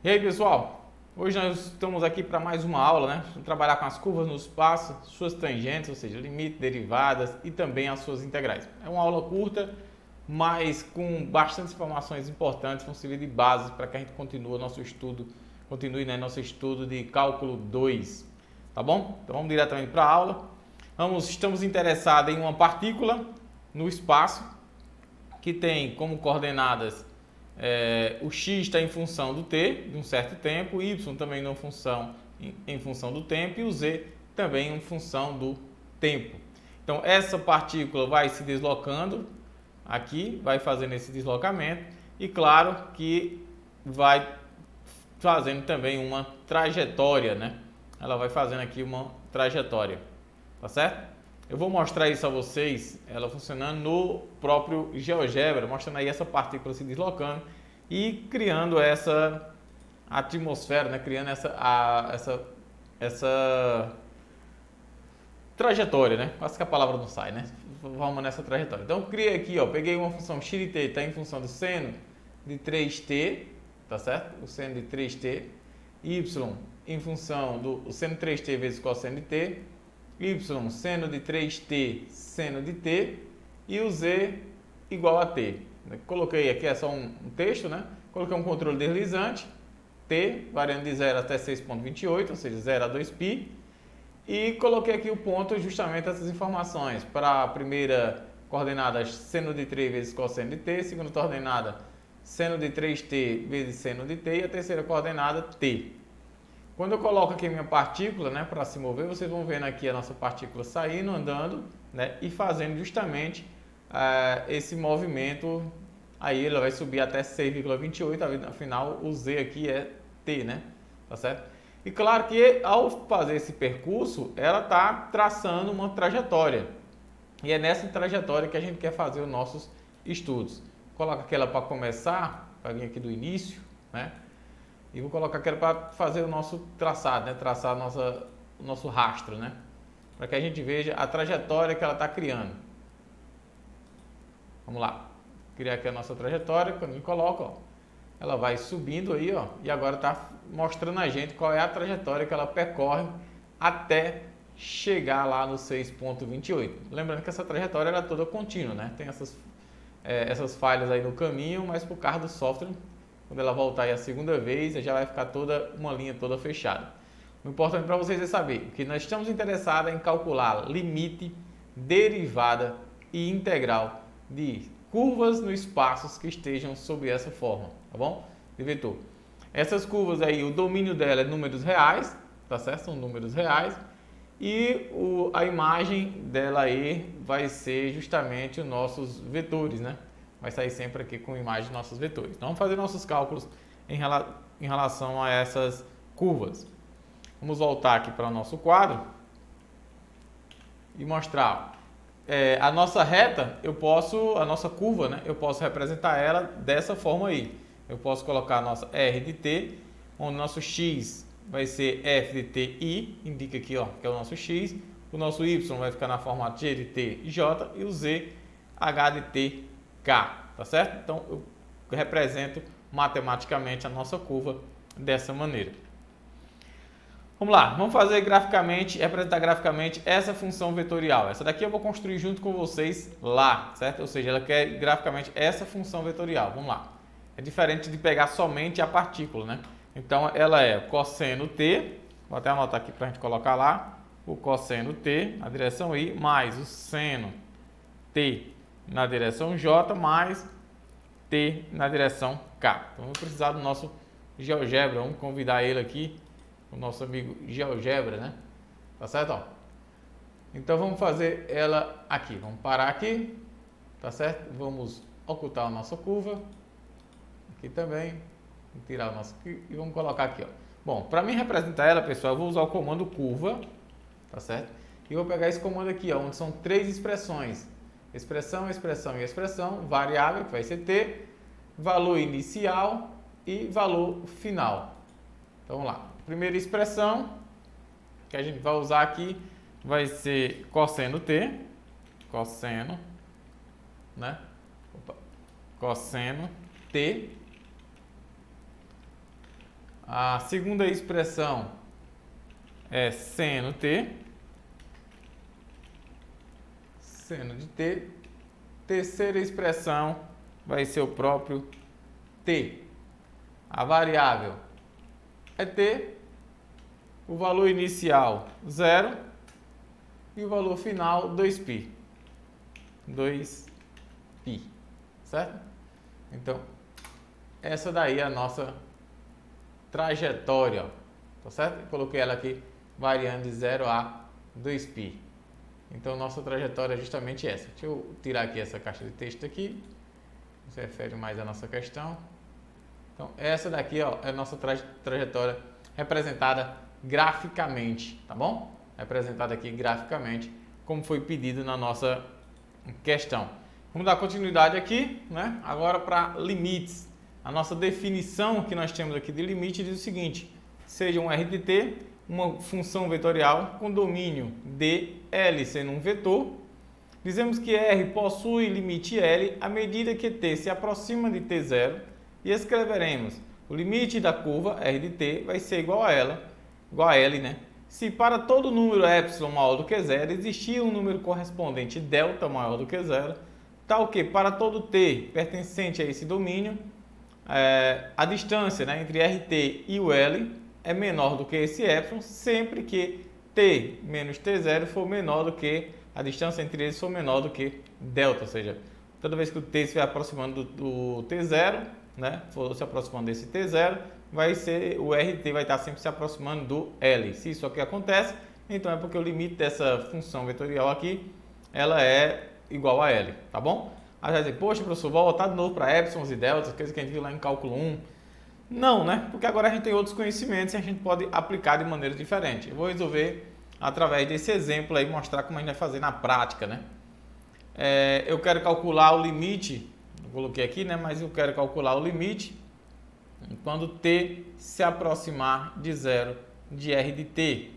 E aí, pessoal, hoje nós estamos aqui para mais uma aula, né? Vamos trabalhar com as curvas no espaço, suas tangentes, ou seja, limite, derivadas e também as suas integrais. É uma aula curta, mas com bastantes informações importantes, vão servir de base para que a gente continue nosso estudo de cálculo 2, tá bom? Então vamos diretamente para a aula. Estamos interessados em uma partícula no espaço que tem como coordenadas o x está em função do t, de um certo tempo, o y também em função do tempo e o z também em função do tempo. Então, essa partícula vai se deslocando aqui, vai fazendo esse deslocamento e, claro, que vai fazendo também uma trajetória, né? Ela vai fazendo aqui uma trajetória, tá certo? Eu vou mostrar isso a vocês, ela funcionando no próprio GeoGebra, mostrando aí essa partícula se deslocando e criando essa atmosfera, né? Criando essa trajetória, né? Quase que a palavra não sai, né? Vamos nessa trajetória. Então, eu criei aqui, ó, peguei uma função x de t, está em função do seno de 3t, tá certo? O seno de 3t, y em função do seno de 3t vezes cosseno de t, y seno de 3t seno de t e o z igual a t. Coloquei aqui, é só um texto, né? Coloquei um controle deslizante, t variando de 0 até 6,28, ou seja, 0 a 2π. E coloquei aqui o ponto justamente essas informações. Para a primeira coordenada, seno de 3 vezes cosseno de t, segunda coordenada, seno de 3t vezes seno de t e a terceira coordenada, t. Quando eu coloco aqui a minha partícula, né, para se mover, vocês vão vendo aqui a nossa partícula saindo, andando, né, e fazendo justamente esse movimento. Aí ela vai subir até 6,28, afinal o z aqui é t, né, tá certo? E claro que ao fazer esse percurso, ela está traçando uma trajetória. E é nessa trajetória que a gente quer fazer os nossos estudos. Coloca aquela para começar, para vir aqui do início, né? E vou colocar aquela para fazer o nosso traçado, né? Traçar o nosso rastro, né? Para que a gente veja a trajetória que ela está criando. Vamos lá. Criar aqui a nossa trajetória, quando a gente coloca, ó, ela vai subindo aí, ó, e agora está mostrando a gente qual é a trajetória que ela percorre até chegar lá no 6,28. Lembrando que essa trajetória era toda contínua, né? Tem essas falhas aí no caminho, mas por causa do software, quando ela voltar aí a segunda vez, já vai ficar toda uma linha toda fechada. O importante para vocês é saber que nós estamos interessados em calcular limite, derivada e integral de curvas no espaços que estejam sob essa forma, tá bom? De vetor. Essas curvas aí, o domínio dela é números reais, tá certo? São números reais. E a imagem dela aí vai ser justamente os nossos vetores, né? Vai sair sempre aqui com imagem de nossos vetores. Então, vamos fazer nossos cálculos em relação a essas curvas. Vamos voltar aqui para o nosso quadro e mostrar. A nossa reta, a nossa curva, né? Eu posso representar ela dessa forma aí. Eu posso colocar a nossa R de t, onde o nosso x vai ser f de t i, indica aqui, ó, que é o nosso x. O nosso y vai ficar na forma g de t e j e o z h de t k, tá certo? Então eu represento matematicamente a nossa curva dessa maneira. Vamos lá, vamos fazer graficamente, representar graficamente essa função vetorial. Essa daqui eu vou construir junto com vocês lá, certo? Ou seja, ela quer graficamente essa função vetorial. Vamos lá. É diferente de pegar somente a partícula, né? Então, ela é cosseno t, vou até anotar aqui para a gente colocar lá, o cosseno t na direção i, mais o seno t na direção j, mais t na direção k. Então, vamos precisar do nosso GeoGebra, vamos convidar ele aqui, o nosso amigo GeoGebra, né? Tá certo? Ó. Então, vamos fazer ela aqui. Vamos parar aqui, tá certo? Vamos ocultar a nossa curva. Aqui também, vou tirar o nosso aqui e vamos colocar aqui, ó. Bom, para mim representar ela, pessoal, eu vou usar o comando curva, tá certo? E vou pegar esse comando aqui, ó, onde são três expressões: expressão, expressão e expressão, variável, que vai ser t, valor inicial e valor final. Então, vamos lá. Primeira expressão que a gente vai usar aqui vai ser cosseno t, cosseno, né? Cosseno t A segunda expressão é seno t. Seno de t. Terceira expressão vai ser o próprio t. A variável é t, o valor inicial 0 e o valor final 2π. 2π, certo? Então, essa daí é a nossa trajetória, tá certo? Eu coloquei ela aqui variando de 0 a 2π. Então, nossa trajetória é justamente essa. Deixa eu tirar aqui essa caixa de texto aqui. Se refere mais à nossa questão. Então, essa daqui, ó, é a nossa trajetória representada graficamente, tá bom? Representada aqui graficamente, como foi pedido na nossa questão. Vamos dar continuidade aqui, né? Agora para limites. A nossa definição que nós temos aqui de limite diz o seguinte: seja um R de t, uma função vetorial com domínio dL sendo um vetor. Dizemos que R possui limite L à medida que t se aproxima de t0 e escreveremos o limite da curva R de t vai ser igual a L, né? Se para todo número epsilon maior do que zero existir um número correspondente delta maior do que zero, tal que para todo t pertencente a esse domínio, a distância, né, entre RT e o L é menor do que esse epsilon, sempre que t menos t0 for menor do que a distância entre eles for menor do que delta, ou seja, toda vez que o t estiver aproximando do t0, né, for se aproximando desse t0, vai ser o RT vai estar sempre se aproximando do L. Se isso aqui acontece, então é porque o limite dessa função vetorial aqui, ela é igual a L, tá bom? Aí vai dizer, poxa, professor, vou voltar de novo para epsilons e deltas, coisa que a gente viu lá em cálculo 1. Não, né? Porque agora a gente tem outros conhecimentos e a gente pode aplicar de maneira diferente. Eu vou resolver através desse exemplo aí, mostrar como a gente vai fazer na prática, né? Eu quero calcular o limite, eu coloquei aqui, né? Mas eu quero calcular o limite quando t se aproximar de zero de R de t.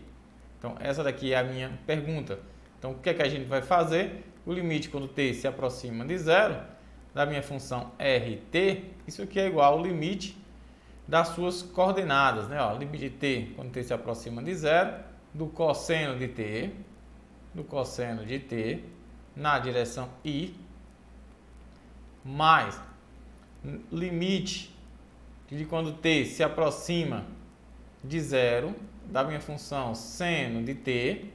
Então, essa daqui é a minha pergunta. Então, o que é que a gente vai fazer? O limite quando t se aproxima de zero da minha função RT, isso aqui é igual ao limite das suas coordenadas, né? Ó, limite de t quando t se aproxima de zero, do cosseno de t na direção i, mais limite de quando t se aproxima de zero da minha função seno de t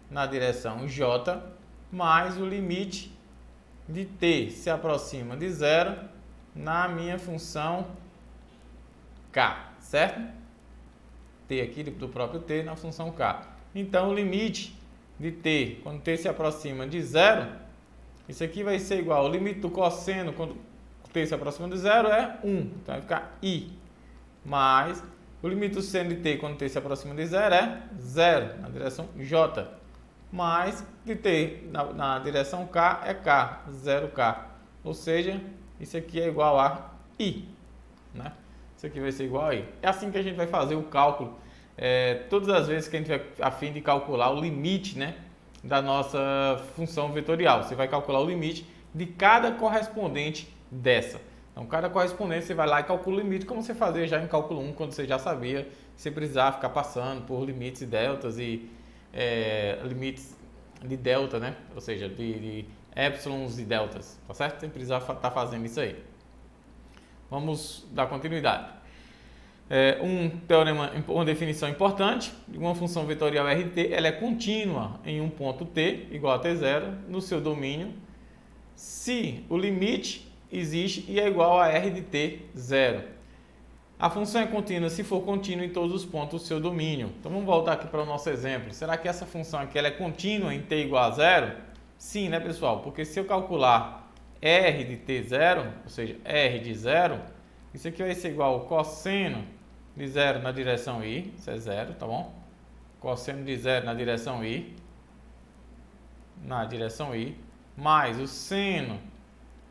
na direção j, mais o limite de t se aproxima de zero na minha função k, certo? T aqui do próprio t na função k. Então, o limite de t quando t se aproxima de zero, isso aqui vai ser igual ao limite do cosseno quando t se aproxima de zero é 1, então vai ficar i, mais o limite do seno de t quando t se aproxima de zero é 0 na direção j, mais de t na direção k é k, 0k, ou seja, isso aqui é igual a i, né? Isso aqui vai ser igual a i. É assim que a gente vai fazer o cálculo, todas as vezes que a gente vai a fim de calcular o limite, né, da nossa função vetorial. Você vai calcular o limite de cada correspondente dessa. Então, cada correspondente você vai lá e calcula o limite, como você fazia já em cálculo 1, quando você já sabia, você precisava ficar passando por limites e deltas e limites de delta, né? Ou seja, de epsilons e deltas, tá certo? Você precisava estar fazendo isso aí. Vamos dar continuidade. Um teorema, uma definição importante, uma função vetorial RT, ela é contínua em um ponto t igual a t0 no seu domínio, se o limite existe e é igual a R de t, 0. A função é contínua se for contínua em todos os pontos do seu domínio. Então vamos voltar aqui para o nosso exemplo. Será que essa função aqui ela é contínua em t igual a 0? Sim, né, pessoal? Porque se eu calcular R de t0, ou seja, R de 0, isso aqui vai ser igual ao cosseno de 0 na direção i, isso é 0, tá bom? Cosseno de 0 na direção i, mais o seno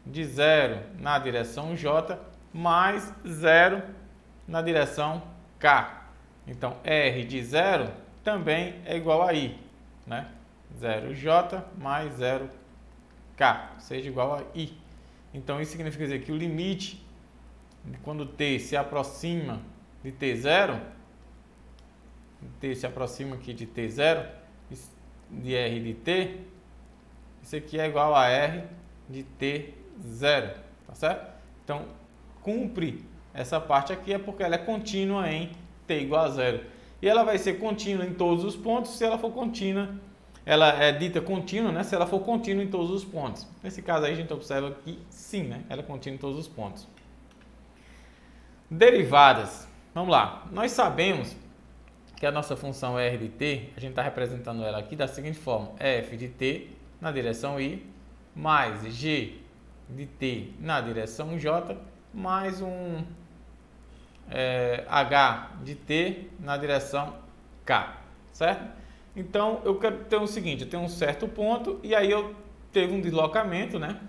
de 0 na direção j, mais 0 na direção k. Então, R de 0 também é igual a i, né? 0j mais 0k, seja igual a i. Então, isso significa dizer que o limite, quando t se aproxima de T0, T se aproxima aqui de T0, de R de T, isso aqui é igual a R de T0, tá certo? Então, cumpre essa parte aqui é porque ela é contínua em T igual a 0. E ela vai ser contínua em todos os pontos se ela for contínua. Ela é dita contínua, né? Se ela for contínua em todos os pontos. Nesse caso aí a gente observa que sim, né? Ela é contínua em todos os pontos. Derivadas. Vamos lá. Nós sabemos que a nossa função R de t, a gente está representando ela aqui da seguinte forma: f de t na direção y mais g de t na direção j mais um h de t na direção k, certo? Então, eu quero ter o seguinte, eu tenho um certo ponto e aí eu teve um deslocamento, né?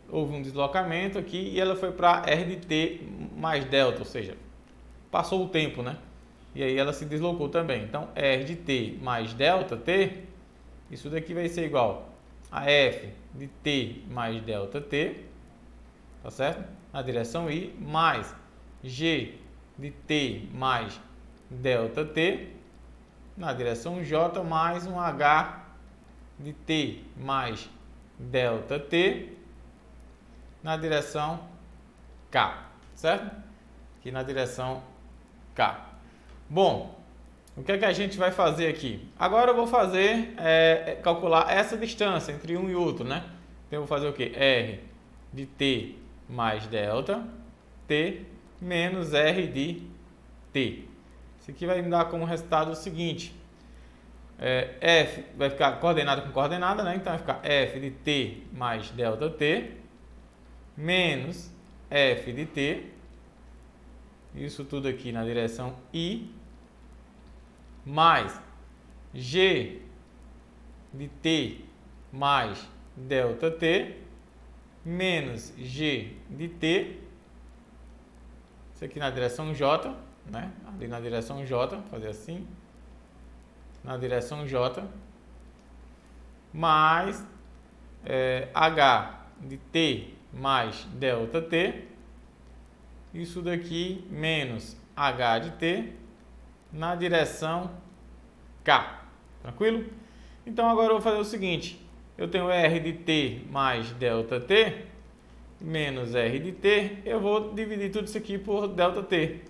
Houve um deslocamento aqui e ela foi para R de t mais delta, ou seja, passou o tempo, né? E aí ela se deslocou também. Então, R de t mais delta t, isso daqui vai ser igual a F de t mais delta t, tá certo? Na direção y, mais G de t mais delta t, na direção j, mais um h de t mais delta t, na direção k, certo? Aqui na direção k. Bom, o que é que a gente vai fazer aqui? Agora eu vou fazer, calcular essa distância entre um e outro, né? Então eu vou fazer o quê? R de t mais delta t menos R de t. Isso aqui vai me dar como resultado o seguinte. F vai ficar coordenada com coordenada, né? Então vai ficar F de t mais delta t menos F de t. Isso tudo aqui na direção y mais G de t mais delta t menos G de t, isso aqui na direção j, né? Ali na direção j, fazer assim, na direção j, mais h de t mais delta t, isso daqui menos h de t na direção k, tranquilo? Então agora eu vou fazer o seguinte, eu tenho R de t mais delta t menos R de t, eu vou dividir tudo isso aqui por delta t.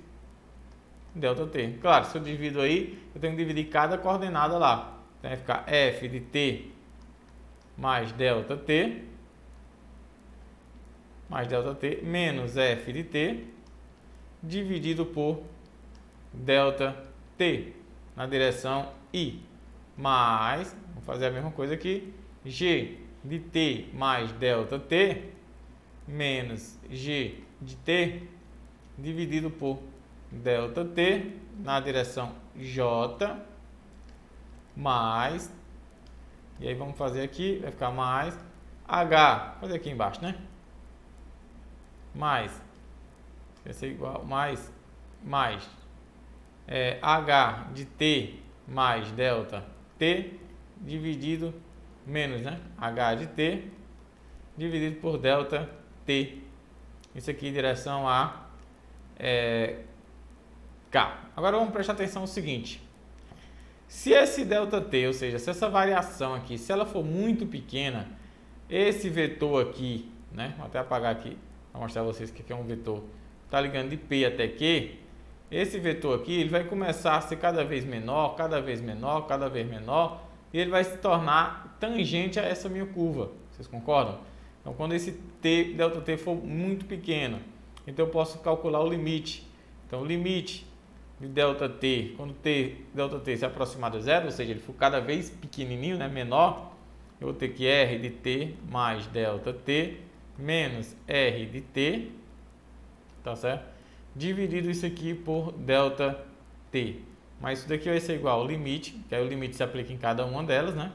Delta t. Claro, se eu divido aí, eu tenho que dividir cada coordenada lá. Então vai ficar F de t mais delta t menos F de t dividido por delta t na direção y mais, vou fazer a mesma coisa aqui, G de t mais delta t menos G de t dividido por delta t na direção j mais, e aí vamos fazer aqui, vai ficar mais h, vou fazer aqui embaixo, né? Mais, vai ser igual, mais h de t mais delta t dividido, menos, né? H de t dividido por delta t. Isso aqui em direção a k. Agora vamos prestar atenção no seguinte. Se esse delta t, ou seja, se essa variação aqui, se ela for muito pequena, esse vetor aqui, né? Vou até apagar aqui para mostrar a vocês que aqui é um vetor. Está ligando de P até Q. Esse vetor aqui, ele vai começar a ser cada vez menor, cada vez menor, cada vez menor, e ele vai se tornar tangente a essa minha curva. Vocês concordam? Então, quando esse t, delta t for muito pequeno, então eu posso calcular o limite. Então, o limite de delta t, quando delta t se aproximar de zero, ou seja, ele for cada vez pequenininho, né, menor, eu vou ter que R de t mais delta t menos R de t, tá certo? Dividido isso aqui por delta t. Mas isso daqui vai ser igual ao limite, que aí o limite se aplica em cada uma delas, né?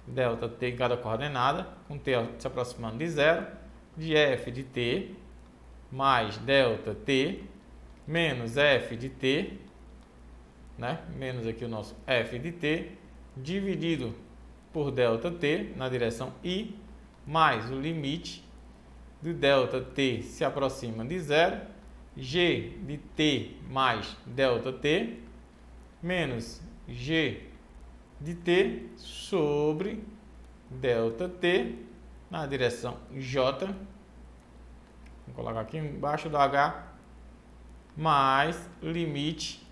Delta t em cada coordenada, com t se aproximando de zero, de f de t mais delta t menos f de t, né? Menos aqui o nosso f de t, dividido por delta t na direção y, mais o limite do delta t se aproxima de zero, g de t mais ΔT menos g de t sobre ΔT na direção J. Vou colocar aqui embaixo do H mais limite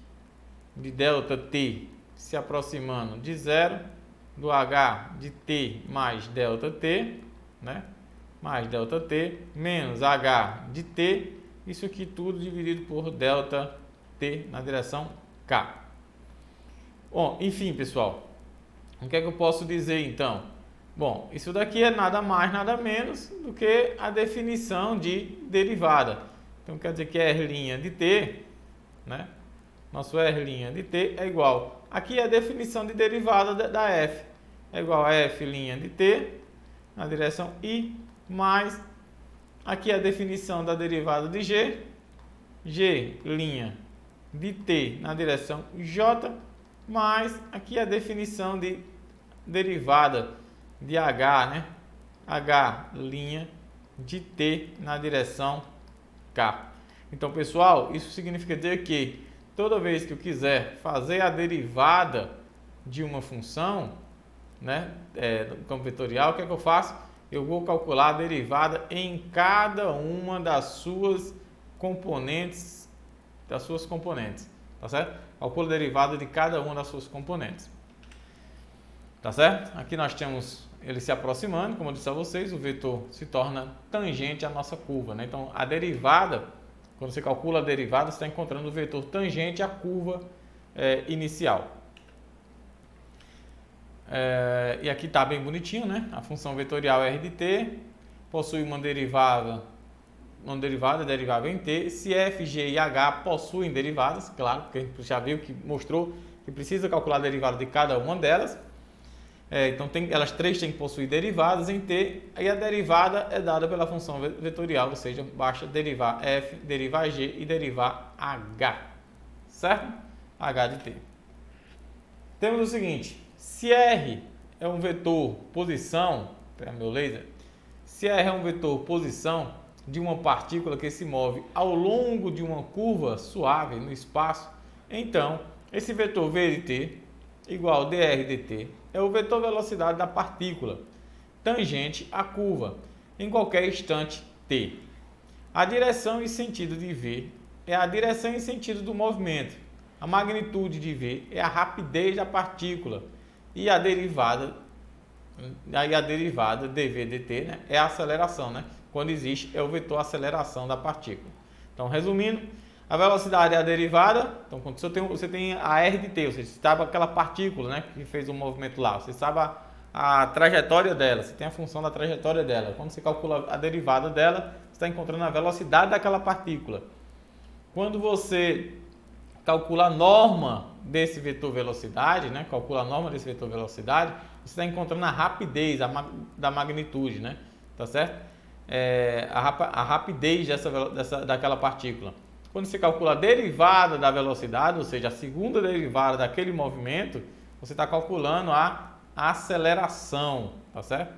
de ΔT se aproximando de zero do H de t mais ΔT, né? Mais ΔT menos H de t, isso aqui tudo dividido por ΔT na direção K. Bom, enfim, pessoal, o que é que eu posso dizer então? Bom, isso daqui é nada mais, nada menos do que a definição de derivada. Então, quer dizer que R' de t, né? Nosso R' de t é igual. Aqui é a definição de derivada da f. É igual a f' de t na direção I, mais aqui é a definição da derivada de g, g' de t na direção J, mais aqui é a definição de derivada de h, né? H' de t na direção K. Então, pessoal, isso significa dizer que toda vez que eu quiser fazer a derivada de uma função, né, no campo vetorial, o que é que eu faço? Eu vou calcular a derivada em cada uma das suas componentes, tá certo? Calculo a derivada de cada uma das suas componentes, tá certo? Aqui nós temos ele se aproximando, como eu disse a vocês, o vetor se torna tangente à nossa curva, né? Então, a derivada, quando você calcula a derivada, você está encontrando o vetor tangente à curva inicial. E aqui está bem bonitinho, né? A função vetorial R de t possui uma derivada derivável em t. Se f, g e h possuem derivadas, claro, porque a gente já viu que mostrou que precisa calcular a derivada de cada uma delas. Então, elas três têm que possuir derivadas em t, e a derivada é dada pela função vetorial, ou seja, basta derivar f, derivar g e derivar h, certo? H de t. Temos o seguinte, se R é um vetor posição, pega meu laser, se R é um vetor posição de uma partícula que se move ao longo de uma curva suave no espaço, então esse vetor v de t igual a dr dt é o vetor velocidade da partícula tangente à curva em qualquer instante t. A direção e sentido de v é a direção e sentido do movimento. A magnitude de v é a rapidez da partícula e a derivada dv dt, né, é a aceleração, né? Quando existe é o vetor aceleração da partícula. Então, resumindo, a velocidade é a derivada. Então, quando você tem a r de t, ou seja, você sabe aquela partícula, né, que fez o movimento lá, você sabe a trajetória dela, você tem a função da trajetória dela. Quando você calcula a derivada dela, você está encontrando a velocidade daquela partícula. Quando você calcula a norma desse vetor velocidade, né, você está encontrando a rapidez da magnitude, né, tá certo? A rapidez daquela partícula. Quando você calcula a derivada da velocidade, ou seja, a segunda derivada daquele movimento, você está calculando a aceleração, tá certo?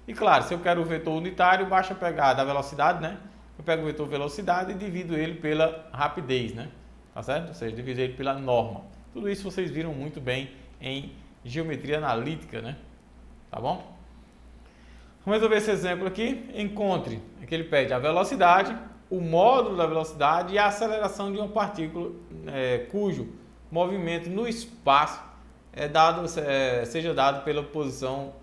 E claro, se eu quero o vetor unitário, basta pegar da velocidade, né? Eu pego o vetor velocidade e divido ele pela rapidez, né? Tá certo? Ou seja, divido ele pela norma. Tudo isso vocês viram muito bem em geometria analítica, né? Tá bom? Vamos resolver esse exemplo aqui. Encontre, aqui ele pede a velocidade, o módulo da velocidade e a aceleração de uma partícula cujo movimento no espaço seja dado pela posição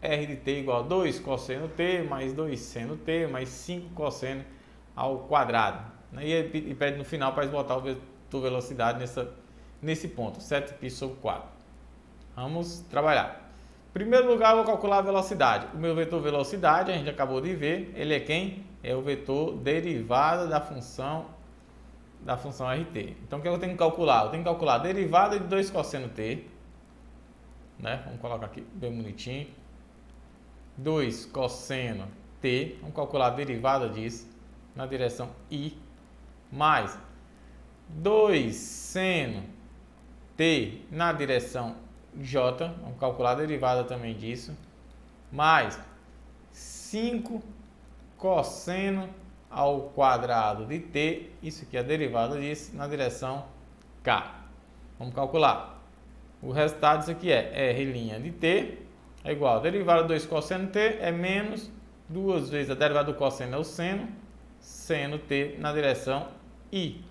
r de t igual a 2 cosseno t mais 2 seno t mais 5 cosseno ao quadrado. E pede no final para botar o vetor velocidade nesse ponto, 7π sobre 4. Vamos trabalhar. Em primeiro lugar, eu vou calcular a velocidade. O meu vetor velocidade, a gente acabou de ver, ele é quem? É o vetor derivada da função RT. Então, o que eu tenho que calcular? Eu tenho que calcular a derivada de 2 cosseno t, né? Vamos colocar aqui bem bonitinho. 2 cosseno t, vamos calcular a derivada disso na direção I, mais 2 seno t na direção J, vamos calcular a derivada também disso, mais 5 cosseno ao quadrado de t, isso aqui é a derivada disso, na direção k. Vamos calcular. O resultado disso aqui é r' de t é igual a derivada de 2 cosseno t é menos 2 vezes a derivada do cosseno é o seno t na direção i,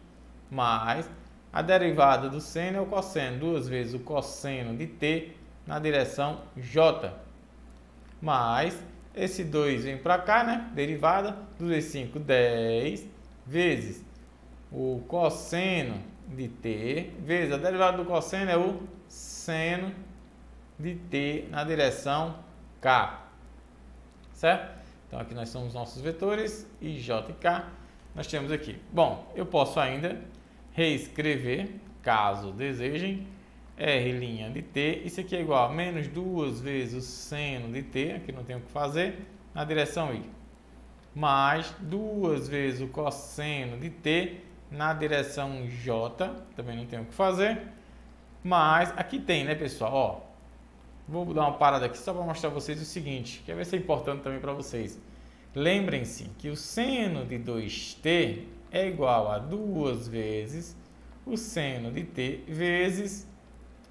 mais a derivada do seno é o cosseno, 2 vezes o cosseno de t na direção j, mais esse 2 vem para cá, né? Derivada, 2 vezes 5, 10, vezes o cosseno de t, vezes a derivada do cosseno é o seno de t na direção k, certo? Então, aqui nós somos nossos vetores, i, j e k, nós temos aqui. Bom, eu posso ainda reescrever, caso desejem, r' de t, isso aqui é igual a menos 2 vezes o seno de t, aqui não tem o que fazer, na direção i, mais 2 vezes o cosseno de t na direção j, também não tem o que fazer, mas aqui tem, né, pessoal, ó, vou dar uma parada aqui só para mostrar a vocês o seguinte, que vai ser importante também para vocês. Lembrem-se que o seno de 2t é igual a 2 vezes o seno de t vezes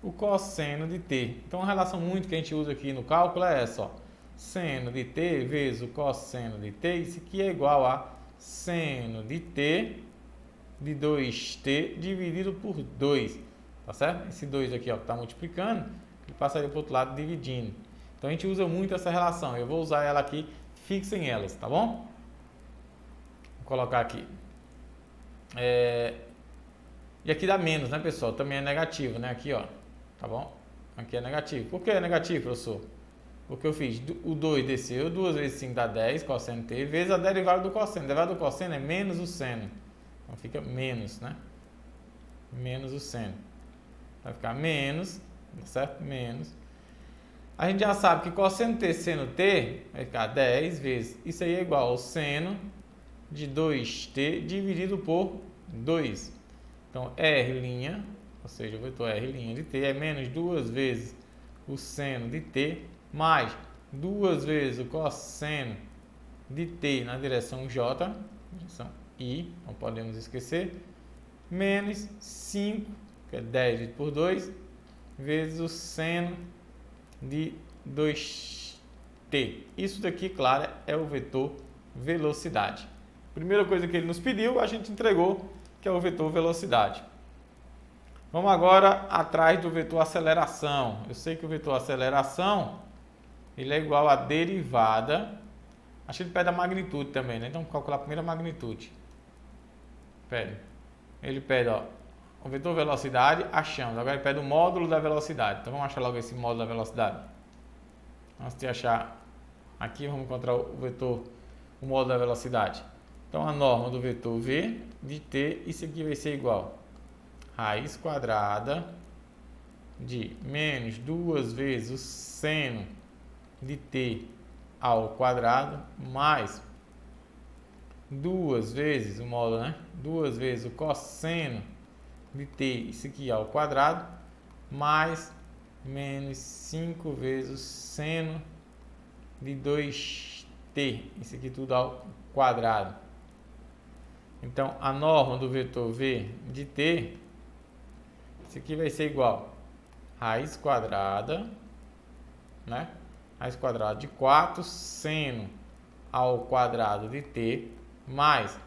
o cosseno de t. Então, uma relação muito que a gente usa aqui no cálculo é essa, ó. Seno de t vezes o cosseno de t, isso aqui é igual a seno de t de 2t dividido por 2, tá certo? Esse 2 aqui, ó, que está multiplicando, ele passaria para o outro lado dividindo. Então, a gente usa muito essa relação. Eu vou usar ela aqui, fixem elas, tá bom? Vou colocar aqui. E aqui dá menos, né, pessoal? Também é negativo, né? Aqui, ó. Tá bom? Aqui é negativo. Por que é negativo, professor? Porque eu fiz o 2 desceu, 2 vezes 5 dá 10, cosseno t, vezes a derivada do cosseno. A derivada do cosseno é menos o seno. Então fica menos, né? Menos o seno. Vai ficar menos, certo? Menos. A gente já sabe que cosseno t seno t vai ficar 10 vezes. Isso aí é igual ao seno de 2t dividido por 2. Então, r', ou seja, o vetor r' de t é menos 2 vezes o seno de t, mais 2 vezes o cosseno de t na direção j, direção i, não podemos esquecer, menos 5, que é 10 dividido por 2, vezes o seno de 2t. Isso daqui, claro, é o vetor velocidade. Primeira coisa que ele nos pediu, a gente entregou, que é o vetor velocidade. Vamos agora atrás do vetor aceleração. Eu sei que o vetor aceleração ele é igual a derivada. Acho que ele pede a magnitude também, né? Então, vamos calcular primeiro a magnitude. Ele pede, ó, o vetor velocidade, achamos. Agora ele pede o módulo da velocidade. Então, vamos achar logo esse módulo da velocidade. Antes de achar aqui, vamos encontrar o vetor, o módulo da velocidade. Então, a norma do vetor v de t, isso aqui vai ser igual a raiz quadrada de menos 2 vezes o seno de t ao quadrado, mais 2 vezes o módulo, né? 2 vezes o cosseno de t, isso aqui ao quadrado, mais menos 5 vezes o seno de 2t, isso aqui tudo ao quadrado. Então, a norma do vetor v de t, isso aqui vai ser igual a raiz quadrada, né? Raiz quadrada de 4 seno ao quadrado de t, mais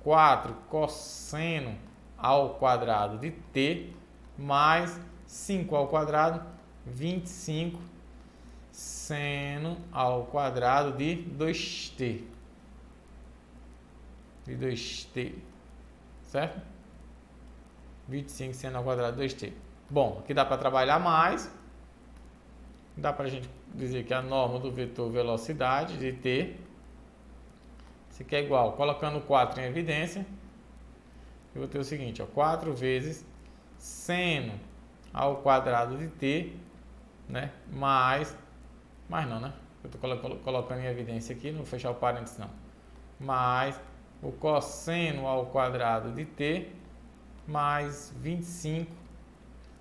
4 cosseno ao quadrado de t, mais 5 ao quadrado, 25 seno ao quadrado de 2t. De 2t, certo? 25 seno ao quadrado de 2t. Bom, aqui dá para trabalhar mais. Dá para a gente dizer que a norma do vetor velocidade de t, isso aqui é igual, colocando 4 em evidência, eu vou ter o seguinte, ó, 4 vezes seno ao quadrado de t, né, mais não, né? Eu estou colocando em evidência aqui, não vou fechar o parênteses não. Mais o cosseno ao quadrado de t, mais 25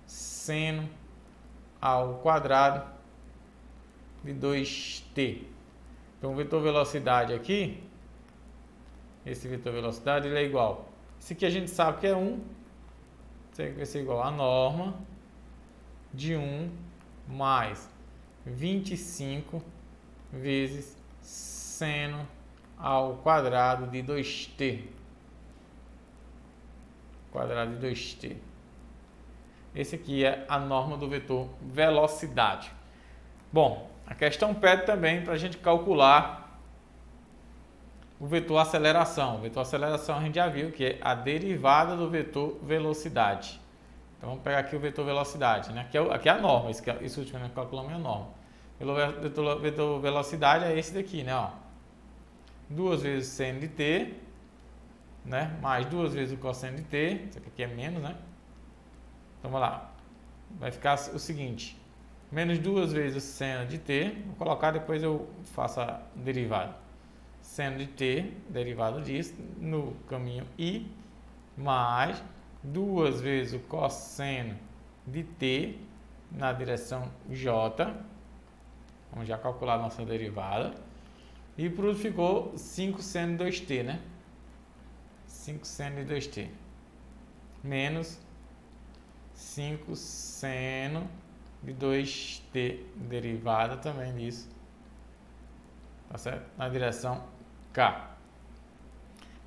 seno ao quadrado de 2t. Então, o vetor velocidade aqui esse vetor velocidade, ele é igual. Esse aqui a gente sabe que é 1, isso aqui vai ser igual a norma de 1 mais 25 vezes seno ao quadrado de 2t. Quadrado de 2t. Esse aqui é a norma do vetor velocidade. Bom, a questão pede também para a gente calcular o vetor aceleração. O vetor aceleração a gente já viu que é a derivada do vetor velocidade. Então vamos pegar aqui o vetor velocidade, né? Aqui é a norma, esse último que calculamos é a norma. O vetor velocidade é esse daqui, né? Ó. 2 vezes o seno de t, né? Mais 2 vezes o cosseno de t, isso aqui é menos, né? Então vamos lá, vai ficar o seguinte, menos 2 vezes o seno de t, vou colocar, depois eu faço a derivada. Seno de t, derivado disso, no caminho i, mais 2 vezes o cosseno de t na direção j. Vamos já calcular a nossa derivada. E por último ficou 5 seno de 2t, né? 5 seno de 2t. Menos 5 seno de 2t, derivada também disso. Tá certo? Na direção k.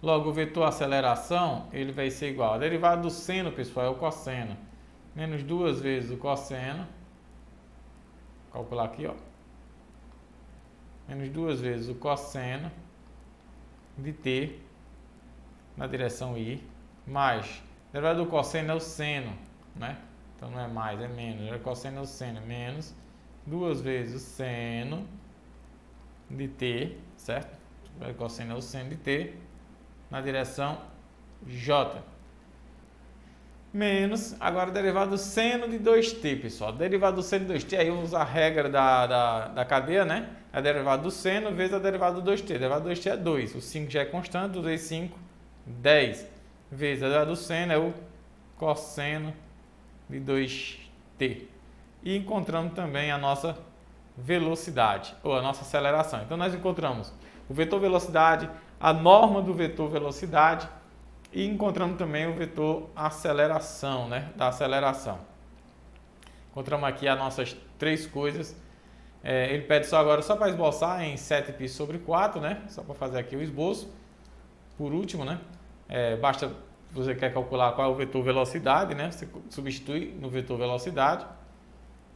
Logo, o vetor aceleração, ele vai ser igual. A derivada do seno, pessoal, é o cosseno. Menos 2 vezes o cosseno. Vou calcular aqui, ó. Menos 2 vezes o cosseno de t na direção i, mais, a derivada do cosseno é o seno, né? Então não é mais, é menos, o cosseno é o seno, menos 2 vezes o seno de t, certo? O cosseno é o seno de t na direção j. Menos, agora a derivada do seno de 2t, pessoal. Derivada do seno de 2t, aí eu uso a regra da cadeia, né? A derivada do seno vezes a derivada do 2t. A derivada do 2t é 2. O 5 já é constante, 2 vezes 5, 10. Vezes a derivada do seno é o cosseno de 2t. E encontramos também a nossa velocidade, ou a nossa aceleração. Então, nós encontramos o vetor velocidade, a norma do vetor velocidade, e encontramos também o vetor aceleração, né? Da aceleração. Encontramos aqui as nossas três coisas. Ele pede só agora, só para esboçar em 7π sobre 4, né? Só para fazer aqui o esboço. Por último, né? Basta, você quer calcular qual é o vetor velocidade, né? Você substitui no vetor velocidade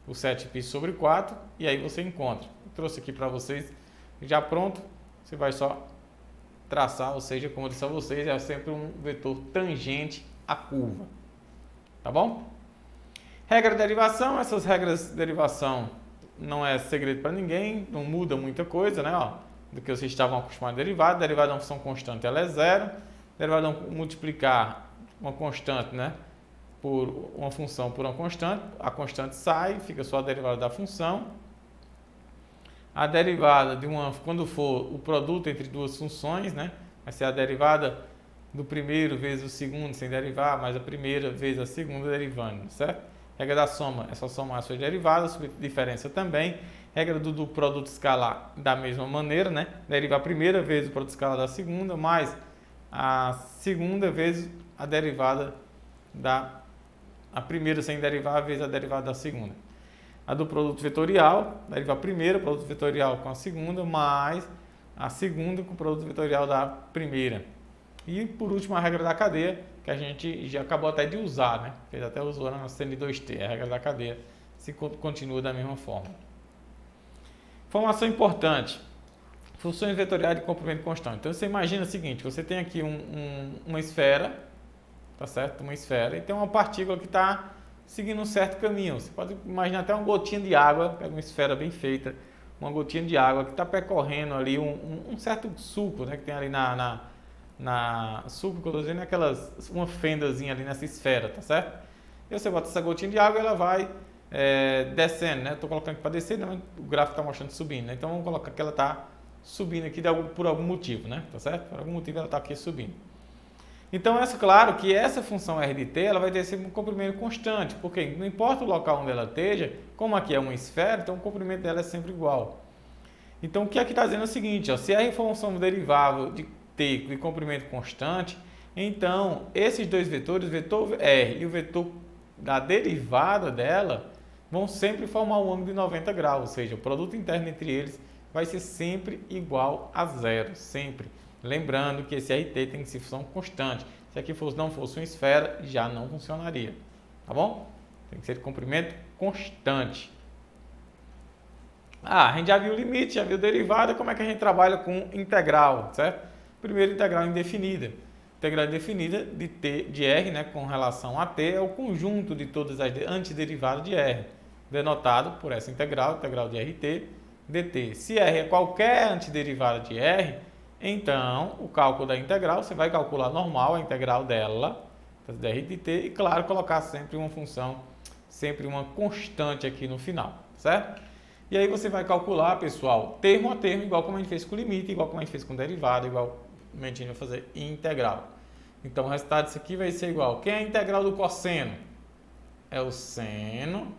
o 7π sobre 4 e aí você encontra. Eu trouxe aqui para vocês, já pronto. Você vai só traçar, ou seja, como eu disse a vocês, é sempre um vetor tangente à curva. Tá bom? Regra de derivação, essas regras de derivação não é segredo para ninguém, não muda muita coisa, né? Ó, do que vocês estavam acostumados a derivar. Derivada de uma função constante ela é zero. Derivada de multiplicar uma constante, né? Por uma função por uma constante, a constante sai, fica só a derivada da função. A derivada de quando for o produto entre duas funções, né? Vai ser a derivada do primeiro vezes o segundo sem derivar, mais a primeira vezes a segunda derivando, certo? Regra da soma é só somar as suas derivadas, diferença também. Regra do produto escalar da mesma maneira, né? Derivar a primeira vezes o produto escalar da segunda, mais a segunda vezes a derivada a primeira sem derivar vezes a derivada da segunda. A do produto vetorial, derivar a primeira, produto vetorial com a segunda, mais a segunda com o produto vetorial da primeira. E por último a regra da cadeia, que a gente já acabou até de usar, né? Fez até usou na seno de 2t, a regra da cadeia se continua da mesma forma. Informação importante, funções vetoriais de comprimento constante. Então você imagina o seguinte, você tem aqui uma esfera, tá certo? Uma esfera, e tem uma partícula que está seguindo um certo caminho. Você pode imaginar até uma gotinha de água, pega uma esfera bem feita, uma gotinha de água que está percorrendo ali um certo sulco, né? Que tem ali na sulco, que eu estou dizendo, uma fendazinha ali nessa esfera, tá certo? E você bota essa gotinha de água e ela vai descendo, né? Estou colocando aqui para descer, né? O gráfico está mostrando subindo, né? Então vamos colocar que ela está subindo aqui por algum motivo, né? Tá certo? Por algum motivo ela está aqui subindo. Então, claro que essa função r de t ela vai ter sempre um comprimento constante, porque não importa o local onde ela esteja, como aqui é uma esfera, então o comprimento dela é sempre igual. Então, o que aqui está dizendo é o seguinte, ó, se r for uma função derivável t de comprimento constante, então esses dois vetores, o vetor r e o vetor da derivada dela, vão sempre formar um ângulo de 90 graus, ou seja, o produto interno entre eles vai ser sempre igual a zero, sempre. Lembrando que esse RT tem que ser função constante. Se aqui não fosse uma esfera, já não funcionaria, tá bom? Tem que ser de comprimento constante. A gente já viu o limite, já viu derivada, como é que a gente trabalha com integral, certo? Primeiro, integral indefinida. Integral indefinida de t de r, né, com relação a t, é o conjunto de todas as antiderivadas de r, denotado por essa integral de rt dt. Se r é qualquer antiderivada de r, então o cálculo da integral, você vai calcular normal a integral dela, dr dt, e claro, colocar sempre uma função, sempre uma constante aqui no final, certo? E aí você vai calcular, pessoal, termo a termo, igual como a gente fez com limite, igual como a gente fez com derivada, igual como a gente vai fazer integral. Então o resultado disso aqui vai ser igual. Quem é a integral do cosseno? É o seno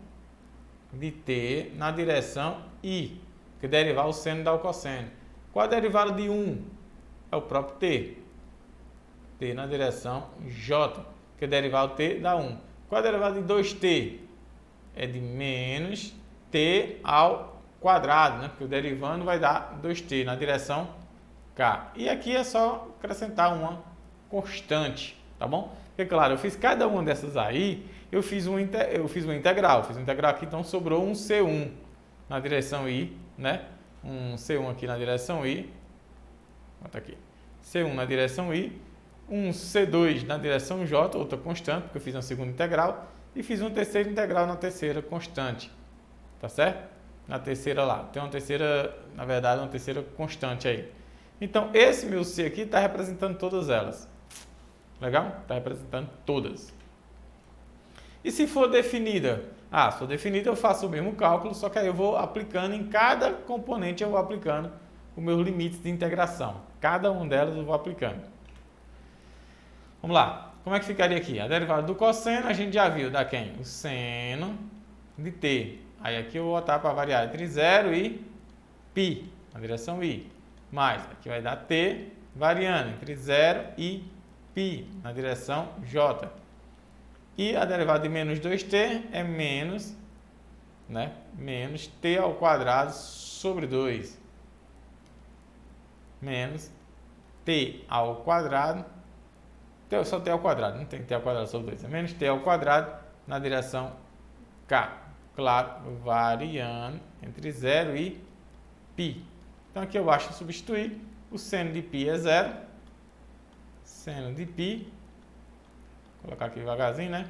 de t na direção i, porque derivar o seno dá o cosseno. Qual a derivada de 1? É o próprio t. T na direção j, porque derivar o t dá 1. Qual a derivada de 2t? É de menos t ao quadrado, né? Porque o derivando vai dar 2t na direção k. E aqui é só acrescentar uma constante, tá bom? Porque, claro, eu fiz cada uma dessas aí, eu fiz uma integral. Fiz uma integral aqui, então sobrou um C1 na direção i, né? Um C1 aqui na direção i. Bota aqui. C1 na direção i. Um C2 na direção j, outra constante, porque eu fiz uma segunda integral. E fiz uma terceira integral na terceira constante. Tá certo? Na terceira lá. Tem uma terceira, na verdade, uma terceira constante aí. Então, esse meu C aqui está representando todas elas. Legal? Está representando todas. E se for definida? Se for definida, eu faço o mesmo cálculo, só que aí eu vou aplicando em cada componente, eu vou aplicando os meus limites de integração. Cada um delas eu vou aplicando. Vamos lá. Como é que ficaria aqui? A derivada do cosseno, a gente já viu, dá quem? O seno de t. Aí aqui eu vou botar para variar entre 0 e π, na direção i. Mais, aqui vai dar t variando entre 0 e π, na direção j. E a derivada de menos 2t é menos, né, menos t ao quadrado sobre 2. Menos t ao quadrado, só t ao quadrado, não tem t ao quadrado sobre 2. É menos t ao quadrado na direção k. Claro, variando entre 0 e π. Então aqui eu basta substituir, o seno de π é 0, seno de π, vou colocar aqui devagarzinho, né?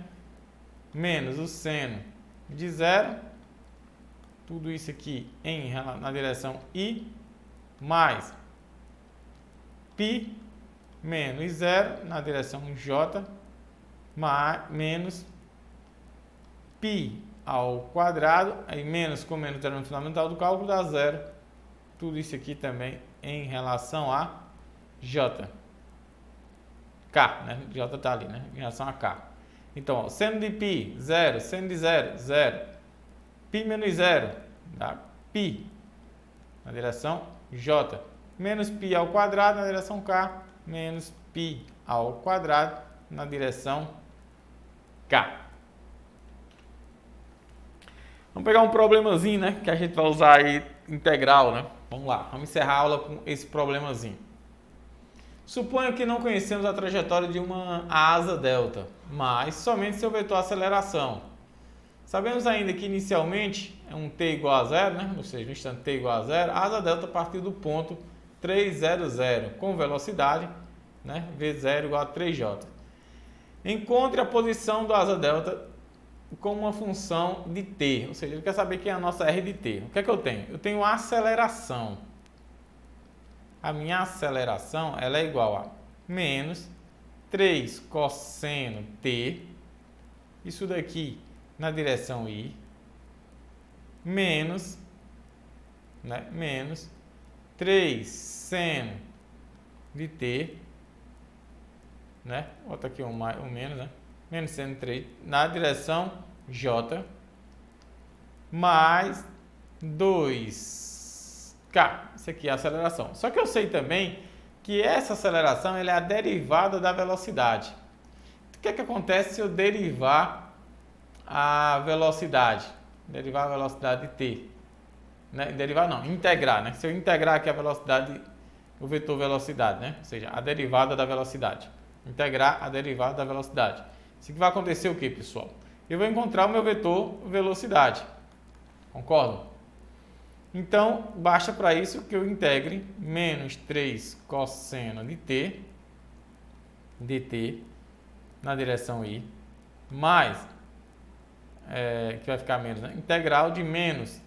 Menos o seno de 0, tudo isso aqui na direção i, mais π menos 0 na direção j, menos π ao quadrado, aí menos com menos termo fundamental do cálculo dá 0. Tudo isso aqui também em relação a j. K, né? J está ali, né? Em relação a K. Então, ó, seno de π, 0. Seno de 0, 0. π menos 0 dá π na direção j. Menos π ao quadrado na direção K. Menos π ao quadrado na direção K. Vamos pegar um problemazinho, né? Que a gente vai usar aí integral, né? Vamos lá, vamos encerrar a aula com esse problemazinho. Suponha que não conhecemos a trajetória de uma asa delta, mas somente seu vetor aceleração. Sabemos ainda que inicialmente é um t igual a 0, né? Ou seja, no instante t igual a 0, a asa delta partiu do ponto 300 com velocidade, né? V0 igual a 3j. Encontre a posição do asa delta como uma função de t, ou seja, ele quer saber quem é a nossa r de t. O que é que eu tenho? Eu tenho aceleração. A minha aceleração ela é igual a menos 3 cosseno t, isso daqui na direção i, menos, né, menos 3 seno de t, né? Bota aqui um menos, né? Menos seno de 3 na direção j, mais 2k. Isso aqui é a aceleração. Só que eu sei também que essa aceleração ela é a derivada da velocidade. O que é que acontece se eu derivar a velocidade? Derivar a velocidade de t. Né? Derivar não, integrar. Né? Se eu integrar aqui a velocidade, o vetor velocidade, né? Ou seja, a derivada da velocidade. Integrar a derivada da velocidade. Isso que vai acontecer o que, pessoal? Eu vou encontrar o meu vetor velocidade. Concordam? Então, basta para isso que eu integre menos 3 cosseno de t, dt, na direção i, mais, que vai ficar menos, né? Integral de menos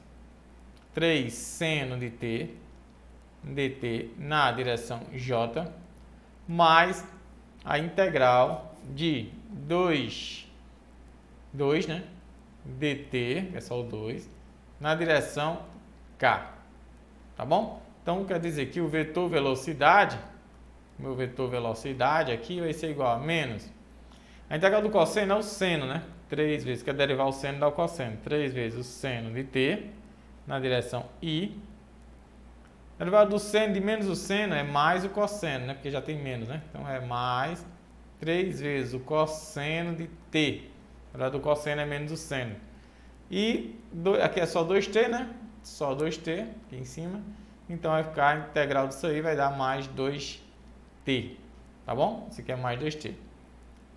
3 seno de t, dt, na direção j, mais a integral de 2, né? dt, que é só o 2, na direção k, tá bom? Então, quer dizer que o vetor velocidade, meu vetor velocidade aqui vai ser igual a menos, a integral do cosseno é o seno, né? 3 vezes, quer derivar o seno dá o cosseno, 3 vezes o seno de t, na direção i, a derivada do seno de menos o seno é mais o cosseno, né? Porque já tem menos, né? Então, é mais 3 vezes o cosseno de t, a derivada do cosseno é menos o seno, e aqui é só 2t, né? Só 2t aqui em cima, então vai ficar a integral disso aí, vai dar mais 2t, tá bom? Isso aqui é mais 2t.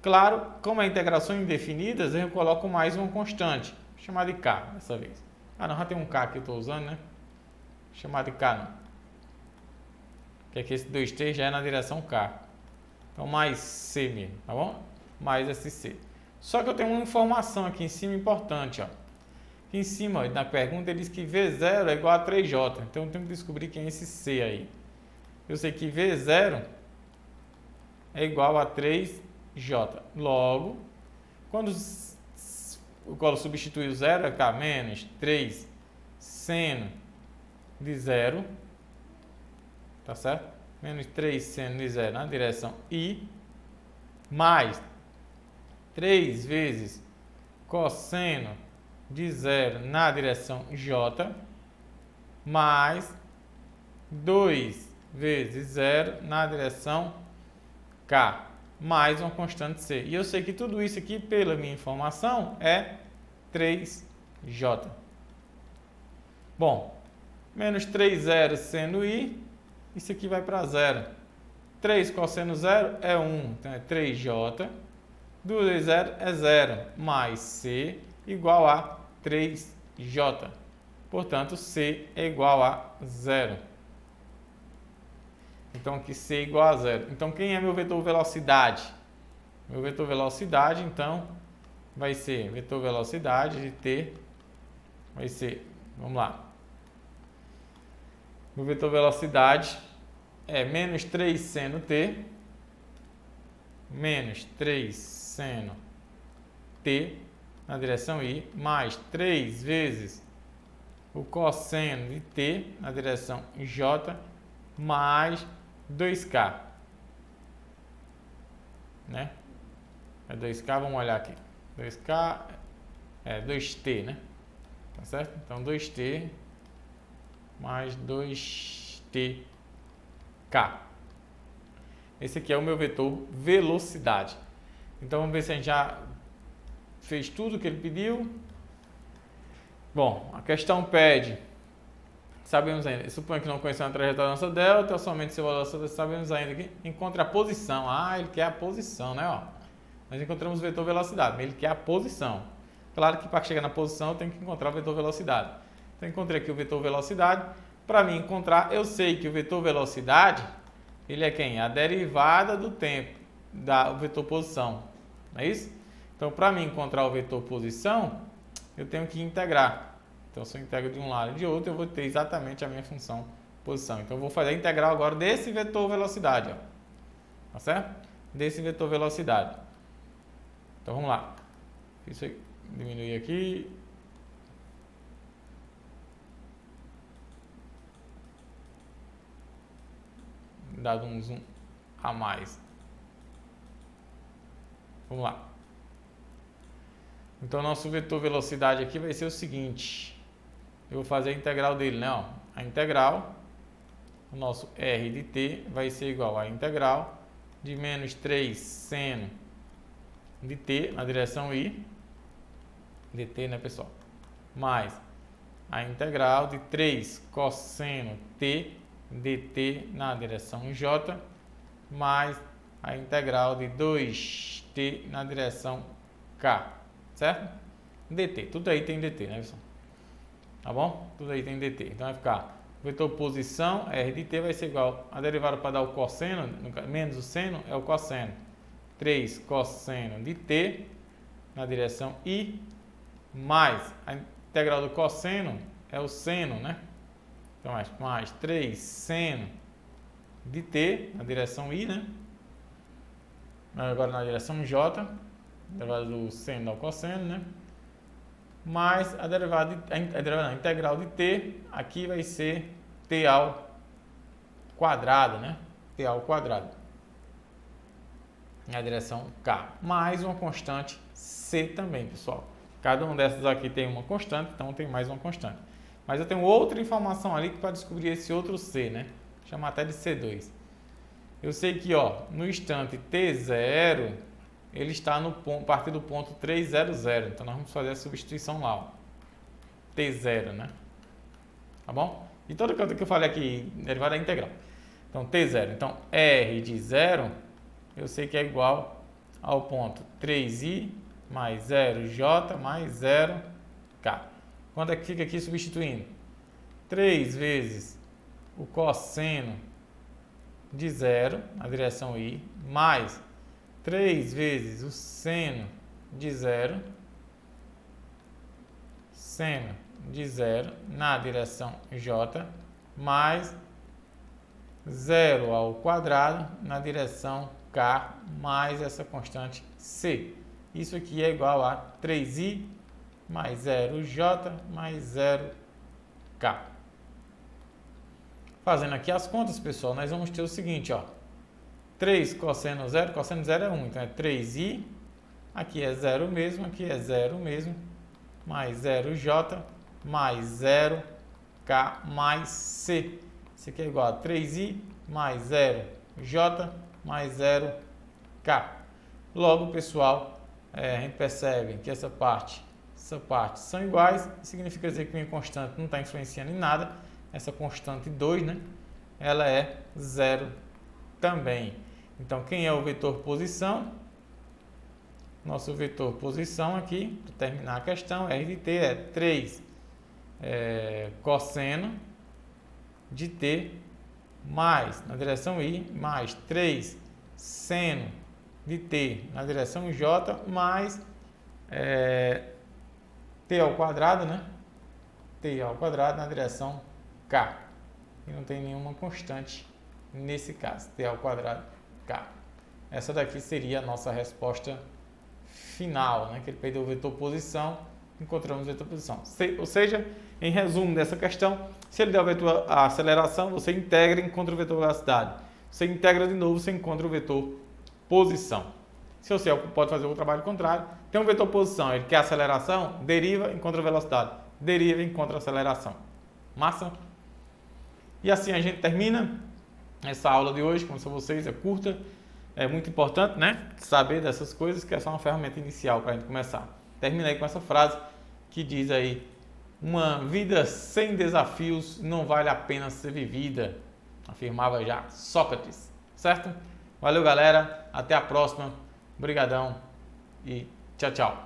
Claro, como é integração indefinidas, eu coloco mais uma constante, vou chamar de k dessa vez. Ah não, já tem um k que eu estou usando, né? Vou chamar de k não, que aqui esse 2t já é na direção k, então mais c mesmo, tá bom? Mais esse c. Só que eu tenho uma informação aqui em cima importante, ó. Aqui em cima, na pergunta, ele diz que V0 é igual a 3J. Então, eu tenho que descobrir quem é esse C aí. Eu sei que V0 é igual a 3J. Logo, quando eu substituir o zero, vai ficar menos 3 seno de 0. Tá certo? Menos 3 seno de 0 na direção I. Mais 3 vezes cosseno de 0 na direção J, mais 2 vezes 0 na direção K, mais uma constante C. E eu sei que tudo isso aqui, pela minha informação, é 3J. Bom, menos 3 zero seno I, isso aqui vai para 0. 3 cosseno 0 é 1, então é 3J. 2 vezes 0 é 0, mais C igual a 3J. Portanto, C é igual a 0. Então, aqui C é igual a 0. Então, quem é meu vetor velocidade? Meu vetor velocidade, então, vai ser vetor velocidade de t, vai ser, vamos lá. Meu vetor velocidade é menos 3 seno t, menos 3 seno t, na direção I, mais 3 vezes o cosseno de t, na direção J, mais 2k. Né? É 2k, vamos olhar aqui. 2k é 2t, né? Tá certo? Então, 2t mais 2tk. Esse aqui é o meu vetor velocidade. Então, vamos ver se a gente já fez tudo o que ele pediu. Bom, a questão pede, sabemos ainda, suponho que não conhecemos a trajetória da nossa delta, ou somente seu valor, sabemos ainda que encontra a posição. Ah, ele quer a posição, né? Ó, nós encontramos o vetor velocidade, mas ele quer a posição. Claro que para chegar na posição eu tenho que encontrar o vetor velocidade. Então, encontrei aqui o vetor velocidade. Para mim encontrar, eu sei que o vetor velocidade, ele é quem? A derivada do tempo, do vetor posição. Não é isso? Então, para mim encontrar o vetor posição, eu tenho que integrar. Então, se eu integro de um lado e de outro, eu vou ter exatamente a minha função posição. Então, eu vou fazer a integral agora desse vetor velocidade. Ó. Tá certo? Desse vetor velocidade. Então, vamos lá. Isso aí, diminuir aqui. Dado um zoom a mais. Vamos lá. Então, nosso vetor velocidade aqui vai ser o seguinte. Eu vou fazer a integral dele, né? Ó, a integral o nosso R de t vai ser igual a integral de menos 3 seno de t na direção i, dt, né, pessoal? Mais a integral de 3 cosseno t dt na direção j, mais a integral de 2t na direção k, certo? dt, tudo aí tem dt, né, pessoal? Tá bom? Tudo aí tem dt. Então vai ficar vetor posição, r de t vai ser igual a derivada para dar o cosseno, menos o seno é o cosseno. 3 cosseno de t na direção i, mais a integral do cosseno é o seno, né? Então mais 3 seno de t na direção i, né? Agora na direção j, derivada do seno ao cosseno, né? Mais a integral de t, aqui vai ser t ao quadrado, né? t ao quadrado na direção k, mais uma constante c também, pessoal. Cada uma dessas aqui tem uma constante, então tem mais uma constante. Mas eu tenho outra informação ali para descobrir esse outro c, né? Vou chamar até de C2. Eu sei que, ó, no instante t0, ele está no ponto, a partir do ponto 300. Então, nós vamos fazer a substituição lá, ó. T0, né? Tá bom? E toda coisa que eu falei aqui, derivada é integral. Então, T0. Então, R de 0, eu sei que é igual ao ponto 3i mais 0j mais 0k. Quanto é que fica aqui substituindo? 3 vezes o cosseno de 0, na direção i, mais 3 vezes o seno de 0, seno de 0 na direção j, mais 0 ao quadrado na direção k, mais essa constante c. Isso aqui é igual a 3i mais 0j mais 0k. Fazendo aqui as contas, pessoal, nós vamos ter o seguinte, ó. 3 cosseno zero é 1, então é 3i, aqui é 0 mesmo, aqui é 0 mesmo, mais 0j, mais 0k, mais c. Isso aqui é igual a 3i, mais 0j, mais 0k. Logo, pessoal, a gente percebe que essa parte são iguais, significa dizer que minha constante não está influenciando em nada. Essa constante 2, né? Ela é 0 também. Então, quem é o vetor posição? Nosso vetor posição aqui, para terminar a questão, R de t é 3 cosseno de t mais, na direção i, mais 3 seno de t na direção j, mais t ao quadrado, né? t ao quadrado na direção k. E não tem nenhuma constante nesse caso, t ao quadrado k. Essa daqui seria a nossa resposta final, né? Que ele perdeu o vetor posição, encontramos o vetor posição. Ou seja, em resumo dessa questão, se ele der o vetor a aceleração, você integra e encontra o vetor velocidade. Você integra de novo, você encontra o vetor posição. Se você pode fazer o trabalho contrário, tem um vetor posição, ele quer aceleração, deriva, encontra velocidade. Deriva, encontra aceleração. Massa? E assim a gente termina essa aula de hoje. Como são vocês, é curta. É muito importante, né? Saber dessas coisas, que é só uma ferramenta inicial para a gente começar. Terminei com essa frase que diz aí: uma vida sem desafios não vale a pena ser vivida, afirmava já Sócrates, certo? Valeu, galera, até a próxima, obrigadão e tchau, tchau.